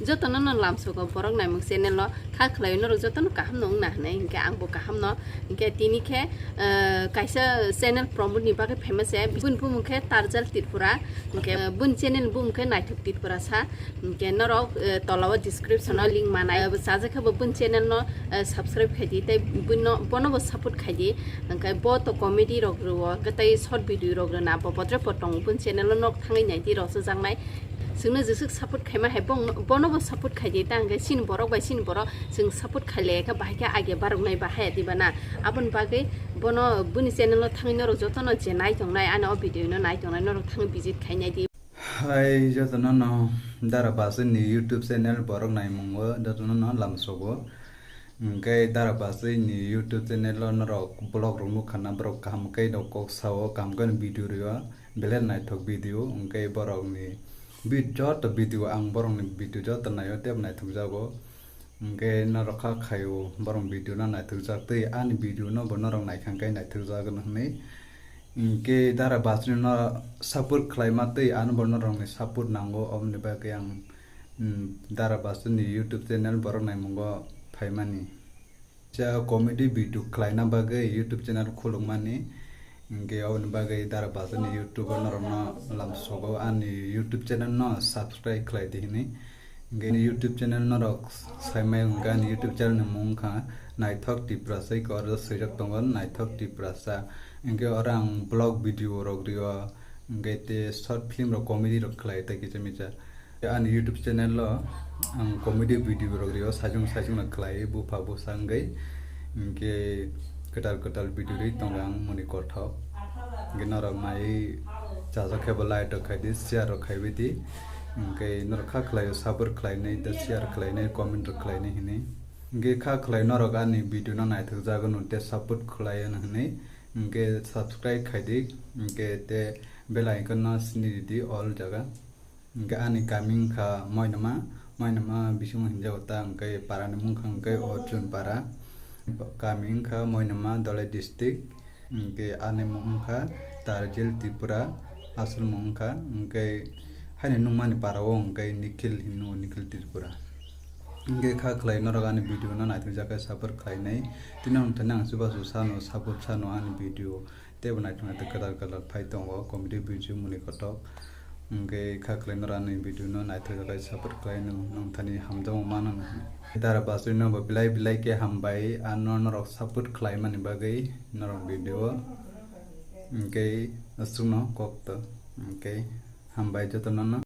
jotono no lamsogo borok naimung channel no kha khlai no jotono kaham nong na nei hingke angbo kaham no hingke tini khe kaisa channel promote ni bagui famous e bun bumukhe tarjal tirpura hingke bun channel bumukhe naithok tirpura sa hingke norok tolao description no link manai sajakha bun channel no subscribe khaidi tai bono bo support khaidi hingke bo to comedy rok ro tai short video rok na bo potre potong bun channel no nok thangai nai di ro jangnai जोंनो जसो सपोर्ट खायमा है बनोबो सपोर्ट खायदि तांगे सिन बरक बाय सिन बरक जों सपोर्ट खायलेका बाहायके आगे बारकनाय बाहाय दिबाना आबन बागै बनो बुनि चैनल थांगिनो र जतनो जे नाय दंनाय आनो भिडियो नो नाय दंनाय नो थांग विजिट खायनाय दि हाय जतनो न दारा बासे नि YouTube चैनल बरक नाय मंगो जतनो न लामसोगो गे दारा बासे नि YouTube चैनल न र ब्लॉग रंगु खाना ब्रक काम कै दक सावो काम गन भिडियो रियो बेले नाय थक भिडियो गे बरक नि jot video ang borong ni video jot na yo teb na thugjago ke na rakha khayo borong video na na thugjak tei an video no bonorong nai khang kai na thugjago nei ke dara basri no support khlaima tei an bonorong ni support nango omni ba ke ang dara basri ni YouTube channel borong nai mongo phaimani ja comedy video khlaina bagai YouTube channel khulungmani ge on bagai dara basani YouTube no lamsogo ani YouTube channel no subscribe khlai dihini ge YouTube channel no rok saimai unga ni YouTube channel mungkha naithok tiprasai kor sejak tongon naithok tiprasa ge orang blog video rok rio ge te short film ro comedy rok khlai ta kichemicha ani YouTube channel lo ang comedy video rok rio sajung na khlai bu pha bu sangai ge ketal video ri tongang moni kothok ginara mai chaja khebalai to khaidi share khaibidi ge nor kha khlai sabur khlai nei da share khlai nei comment khlai nei hini ge kha khlai nor ga ni video na nai thuk jagon te support khlai na nei ge subscribe khaidi ge te bell icon na sini di all jaga ge ani coming kha moinama bisung hinja ta ge parani mung khang ge orjun para coming kha moinama dole district ke ane mungkha tarjil tripura asul mungkha ke haine nungmani parawo ke nikhil tripura ke kha khlai noragani video na naithuk jaka support khlainai tinang tanang suba susano support sano an video tebna tuna te kadal phai tongo comedy video muni kotok ke kha khlai norani video no naithuk jaka support khlainu nong thani hamjamo manan dara basri no bilai ke hambai anon rok support khlai mani bagai norok video ke asungno kokto ke hambai jotono